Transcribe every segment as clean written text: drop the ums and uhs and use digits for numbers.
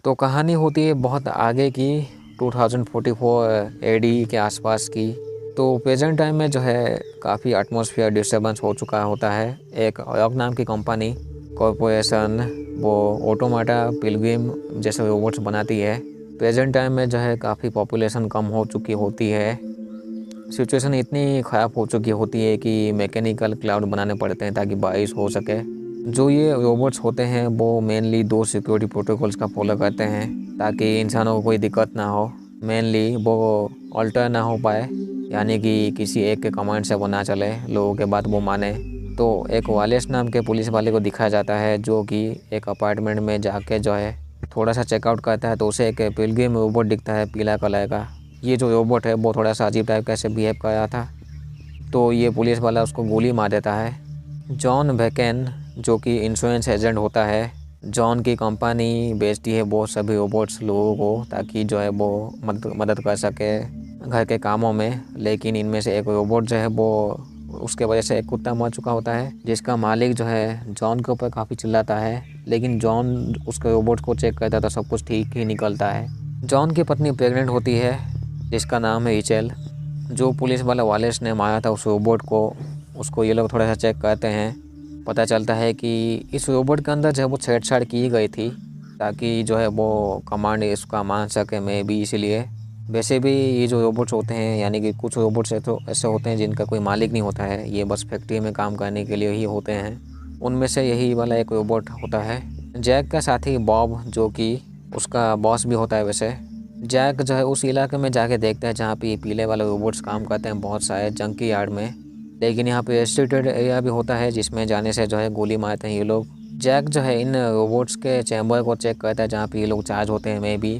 तो कहानी होती है बहुत आगे की, 2044 एडी के आसपास की। तो प्रेजेंट टाइम में जो है काफ़ी एटमॉस्फेयर डिस्टर्बेंस हो चुका होता है। एक ऑयग नाम की कंपनी कॉरपोरेशन वो ऑटोमाटा पिलग्रिम जैसे रोबोट्स बनाती है। प्रेजेंट टाइम में जो है काफ़ी पॉपुलेशन कम हो चुकी होती है। सिचुएशन इतनी ख़राब हो चुकी होती है कि मैकेनिकल क्लाउड बनाने पड़ते हैं ताकि बारिश हो सके। जो ये रोबोट्स होते हैं वो मेनली 2 सिक्योरिटी प्रोटोकॉल्स का फॉलो करते हैं ताकि इंसानों को कोई दिक्कत ना हो। मेनली वो ऑल्टर ना हो पाए, यानी कि किसी एक के कमांड से वो ना चले, लोगों के बात वो माने। तो एक वालेस नाम के पुलिस वाले को दिखाया जाता है जो कि एक अपार्टमेंट में जाके जो है थोड़ा सा चेकआउट करता है तो उसे एक पिलग्रिम रोबोट दिखता है पीला कलर का। ये जो रोबोट है वो थोड़ा सा अजीब टाइप का ऐसे बिहेव कर रहा था, तो ये पुलिस वाला उसको गोली मार देता है। जॉन बैकेन जो कि इंश्योरेंस एजेंट होता है, जॉन की कंपनी बेचती है वो सभी रोबोट्स लोगों को ताकि जो है वो मदद कर सके घर के कामों में। लेकिन इनमें से एक रोबोट जो है वो उसके वजह से एक कुत्ता मर चुका होता है, जिसका मालिक जो है जॉन के ऊपर काफ़ी चिल्लाता है। लेकिन जॉन उसके रोबोट को चेक करता है तो सब कुछ ठीक ही निकलता है। जॉन की पत्नी प्रेग्नेंट होती है जिसका नाम है इचेल। जो पुलिस वाला वालेस ने मारा था उस रोबोट को, उसको ये लोग थोड़ा सा चेक करते हैं। पता चलता है कि इस रोबोट के अंदर जो है वो छेड़छाड़ की गई थी ताकि जो है वो कमांड इसका मान सके, मैं भी इसीलिए। वैसे भी ये जो रोबोट्स होते हैं, यानी कि कुछ रोबोट्स ऐसे होते हैं जिनका कोई मालिक नहीं होता है, ये बस फैक्ट्री में काम करने के लिए ही होते हैं। उनमें से यही वाला एक रोबोट होता है। जैक का साथी बॉब जो कि उसका बॉस भी होता है। वैसे जैक जो है उस इलाके में जाके देखता है जहाँ पे ये पीले वाले रोबोट्स काम करते हैं, बहुत सारे जंकी यार्ड में। लेकिन यहाँ पे रेस्ट्रिक्टेड एरिया भी होता है जिसमें जाने से जो है गोली मारते हैं ये लोग। जैक जो है इन रोबोट्स के चैम्बर को चेक करता है जहाँ पे ये लोग चार्ज होते हैं, में भी।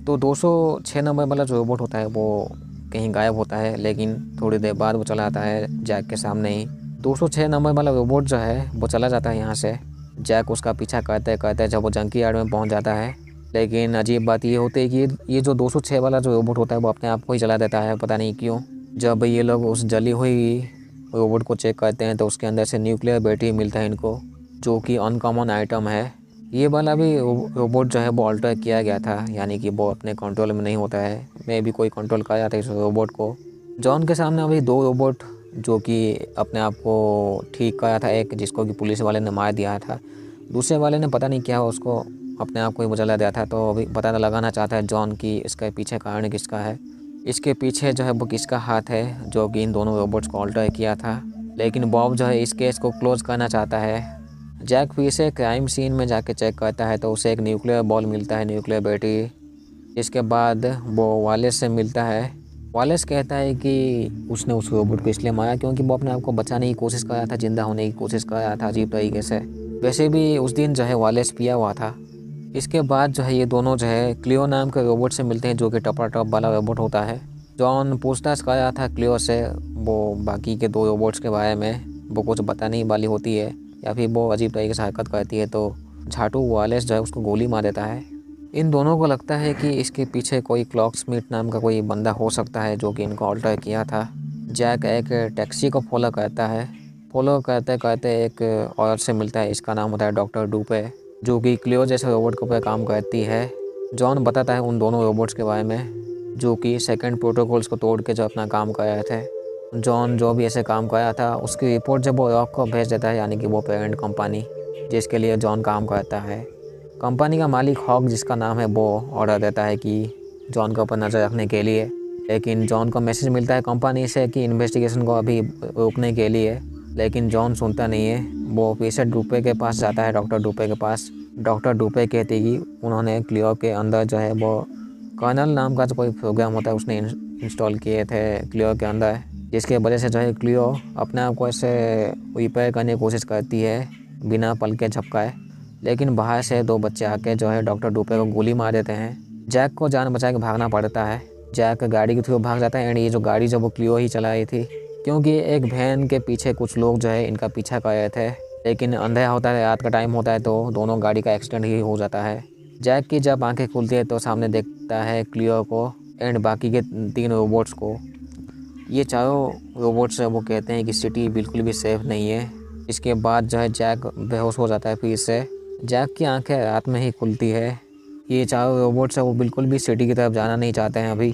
तो 206 नंबर वाला जो रोबोट होता है वो कहीं गायब होता है, लेकिन थोड़ी देर बाद वो चला आता है जैक के सामने ही। 206 नंबर वाला रोबोट जो है वो चला जाता है यहाँ से। जैक उसका पीछा करते करते जब वो जंकी यार्ड में पहुँच जाता है। लेकिन अजीब बात ये होती है कि ये जो 206 वाला जो रोबोट होता है वो अपने आप को ही चला देता है, पता नहीं क्यों। जब ये लोग उस जली हुई रोबोट को चेक करते हैं तो उसके अंदर से न्यूक्लियर बैटरी मिलता है इनको, जो कि अनकॉमन आइटम है। ये वाला भी रोबोट जो है वो अल्टर किया गया था, यानी कि वो अपने कंट्रोल में नहीं होता है, मैं भी कोई कंट्रोल कर जाता है इस रोबोट को। जॉन के सामने अभी 2 रोबोट जो कि अपने आप को ठीक करा था, एक जिसको कि पुलिस वाले ने मार दिया था, दूसरे वाले ने पता नहीं क्या उसको अपने आप को ही जला दिया था। तो अभी पता लगाना चाहता है जॉन की इसके पीछे कारण किसका है, इसके पीछे जो है वो किसका हाथ है जो कि इन दोनों रोबोट्स को अल्टर किया था। लेकिन बॉब जो है इस केस को क्लोज करना चाहता है। जैक फिर से क्राइम सीन में जाके चेक करता है तो उसे एक न्यूक्लियर बॉल मिलता है, न्यूक्लियर बैटरी। इसके बाद वो वालेस से मिलता है। वालेस कहता है कि उसने उस रोबोट को इसलिए मारा क्योंकि वो अपने आप को बचाने की कोशिश कर रहा था, जिंदा होने की कोशिश कर रहा था अजीब तरीके से। वैसे भी उस दिन जो है वालेस पिया हुआ था। इसके बाद जो है ये दोनों जो है क्लियो नाम के रोबोट से मिलते हैं जो कि टपा टप वाला रोबोट होता है। जॉन पूछताछ कर रहा था क्लियो से वो बाकी के 2 रोबोट्स के बारे में, वो कुछ बताने वाली होती है या फिर वो अजीब तरीके से हरकत करती है, तो झाटू वालेस जो है उसको गोली मार देता है। इन दोनों को लगता है कि इसके पीछे कोई क्लॉक स्मिथ नाम का कोई बंदा हो सकता है जो कि इनको अल्टर किया था। जैक एक टैक्सी को फॉलो करता है। फॉलो करते करते एक औरत से मिलता है, इसका नाम होता है डॉक्टर डुपे, जो कि क्लियो जैसे रोबोट के ऊपर काम करती है। जॉन बताता है उन दोनों रोबोट्स के बारे में जो कि सेकंड प्रोटोकॉल्स को तोड़ के जो अपना काम कर रहे थे। जॉन जो भी ऐसे काम कर रहा था उसकी रिपोर्ट जब वो रॉक को भेज देता है, यानी कि वो पेरेंट कंपनी जिसके लिए जॉन काम करता है। कंपनी का मालिक हॉक जिसका नाम है वो ऑर्डर देता है कि जॉन के ऊपर नज़र रखने के लिए। लेकिन जॉन को मैसेज मिलता है कंपनी से कि इन्वेस्टिगेशन को अभी रोकने के लिए, लेकिन जॉन सुनता नहीं है। वो फिर से डुपे के पास जाता है, डॉक्टर डुपे के पास। डॉक्टर डुपे कहती कि उन्होंने क्लियो के अंदर जो है वो कर्नल नाम का जो कोई प्रोग्राम होता है उसने इंस्टॉल किए थे क्लियो के अंदर, जिसके वजह से जो है क्लियो अपने आप को ऐसे रिपेयर करने की कोशिश करती है बिना पल के झपकाए। लेकिन बाहर से 2 बच्चे आके जो है डॉक्टर डुपे को गोली मार देते हैं। जैक को जान बचा के भागना पड़ता है। जैक गाड़ी के थ्रू भाग जाता है एंड ये जो गाड़ी जो वो क्लियो ही चला रही थी, क्योंकि एक वैन के पीछे कुछ लोग जो है इनका पीछा कर रहे थे। लेकिन अंधेरा होता है, रात का टाइम होता है, तो दोनों गाड़ी का एक्सीडेंट ही हो जाता है। जैक की जब आंखें खुलती है तो सामने देखता है क्लियो को एंड बाकी के 3 रोबोट्स को। ये चारों रोबोट्स वो कहते हैं कि सिटी बिल्कुल भी सेफ नहीं है। इसके बाद जो है जैक बेहोश हो जाता है फिर से। जैक की आंखें रात में ही खुलती है ये चारों रोबोट्स है वो बिल्कुल भी सिटी की तरफ जाना नहीं चाहते हैं अभी,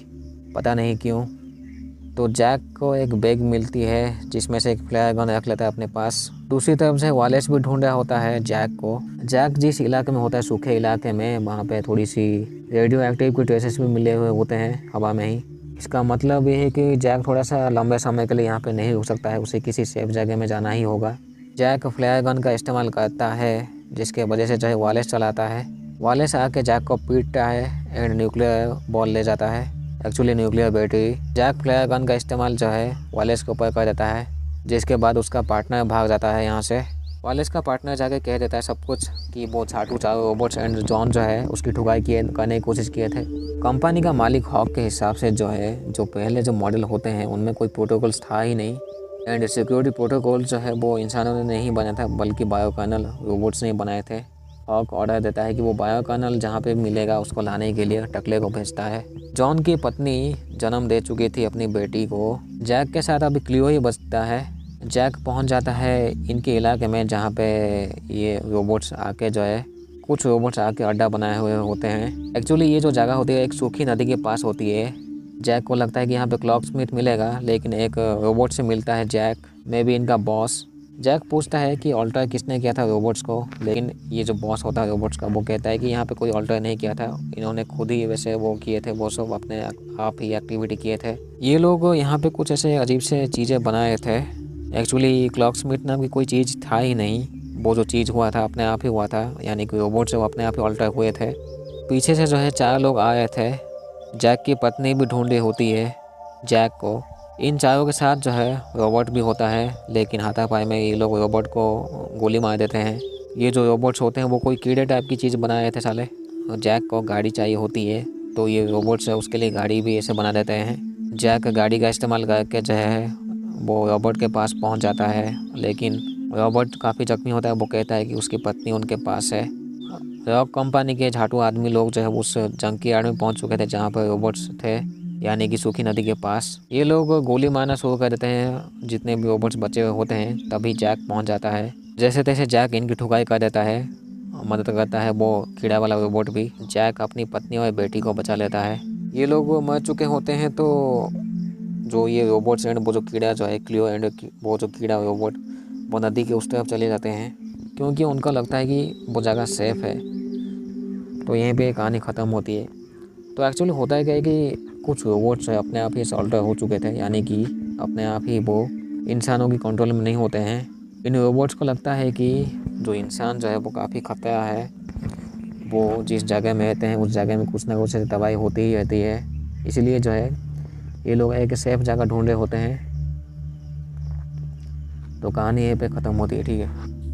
पता नहीं क्यों। तो जैक को एक बैग मिलती है जिसमें से एक फ्लायर गन रख लेता है अपने पास। दूसरी तरफ से वालेस भी ढूंढ रहा होता है जैक को। जैक जिस इलाके में होता है, सूखे इलाके में, वहाँ पे थोड़ी सी रेडियो एक्टिव के ट्रेसेस भी मिले हुए होते हैं हवा में ही। इसका मतलब ये है कि जैक थोड़ा सा लंबे समय के लिए यहाँ पे नहीं रुक सकता है, उसे किसी सेफ जगह में जाना ही होगा। जैक फ्लायर गन का इस्तेमाल करता है जिसके वजह से जो है वालेस चलाता है। वालेस आके जैक को पीटता है एंड न्यूक्लियर बॉल ले जाता है, actually nuclear battery. Jack flyer gun का इस्तेमाल जो है वालेस के ऊपर कर देता है, जिसके बाद उसका पार्टनर भाग जाता है यहाँ से। वालेस का पार्टनर जाके कह देता है सब कुछ कि वो छाटू चारों रोबोट्स एंड जॉन जो है उसकी ठुकाई करने की कोशिश किए थे। कंपनी का मालिक हॉक के हिसाब से जो है, जो पहले जो मॉडल होते हैं उनमें कोई प्रोटोकॉल्स था ही नहीं एंड सिक्योरिटी प्रोटोकॉल जो है वो इंसानों ने नहीं बनाया था बल्कि बायोकर्नल रोबोट्स ने बनाए थे। हॉक ऑर्डर देता है कि वो बायोकर्नल जहाँ पे मिलेगा उसको लाने के लिए टकले को भेजता है। जॉन की पत्नी जन्म दे चुकी थी अपनी बेटी को। जैक के साथ अभी क्लियो ही बचता है। जैक पहुंच जाता है इनके इलाके में जहाँ पे ये रोबोट्स आके जो है, कुछ रोबोट्स आके अड्डा बनाए हुए होते हैं। एक्चुअली ये जो जगह होती है एक सूखी नदी के पास होती है। जैक को लगता है कि यहाँ पे क्लॉक स्मिथ मिलेगा, लेकिन एक रोबोट से मिलता है जैक, मे बी इनका बॉस। जैक पूछता है कि ऑल्टर किसने किया था रोबोट्स को, लेकिन ये जो बॉस होता है रोबोट्स का वो कहता है कि यहाँ पे कोई ऑल्टर नहीं किया था, इन्होंने खुद ही वैसे वो किए थे, वो सब अपने आप ही एक्टिविटी किए थे। ये लोग यहाँ पे कुछ ऐसे अजीब से चीज़ें बनाए थे। एक्चुअली क्लॉक स्मिथ नाम की कोई चीज़ था ही नहीं, वो जो चीज़ हुआ था अपने आप ही हुआ था, यानी कि रोबोट्स वो अपने आप ही ऑल्टर हुए थे। पीछे से जो है 4 लोग आ रहे थे। जैक की पत्नी भी ढूंढ रही होती है जैक को। इन चारों के साथ जो है रोबोट भी होता है, लेकिन हाथापाई में ये लोग रोबोट को गोली मार देते हैं। ये जो रोबोट्स होते हैं वो कोई कीड़े टाइप की चीज़ बना रहे थे साले। जैक को गाड़ी चाहिए होती है तो ये रोबोट्स है उसके लिए गाड़ी भी ऐसे बना देते हैं। जैक गाड़ी का इस्तेमाल करके जो है वो रोबोट के पास पहुंच जाता है, लेकिन रोबोट काफ़ी जख्मी होता है। वो कहता है कि उसकी पत्नी उनके पास है। रॉक कंपनी के झाटू आदमी लोग जो है उस जंग की आड़ में पहुंच चुके थे जहाँ पर रोबोट्स थे, यानी कि सूखी नदी के पास। ये लोग गोली मारना शुरू कर देते हैं जितने भी रोबोट्स बचे हुए होते हैं। तभी जैक पहुंच जाता है। जैसे तैसे जैक इनकी ठुकाई कर देता है, मदद करता है वो कीड़ा वाला रोबोट भी। जैक अपनी पत्नी और बेटी को बचा लेता है। ये लोग मर चुके होते हैं तो जो ये रोबोट्स एंड वो जो कीड़ा जो है क्लियो एंड वो जो कीड़ा रोबोट वो नदी के उस तरफ चले जाते हैं, क्योंकि उनका लगता है कि वो जगह सेफ़ है। तो यहीं पे कहानी ख़त्म होती है। तो एक्चुअली होता है क्या है कि कुछ रोबोट्स अपने आप ही सॉल्टर हो चुके थे, यानी कि अपने आप ही वो इंसानों की कंट्रोल में नहीं होते हैं। इन रोबोट्स को लगता है कि जो इंसान जो है वो काफ़ी खतरा है, वो जिस जगह में रहते हैं उस जगह में कुछ ना कुछ तबाही होती ही रहती है। इसलिए जो है ये लोग एक सेफ़ जगह ढूंढ रहे होते हैं। तो कहानी यहीं पे ख़त्म होती है, ठीक है।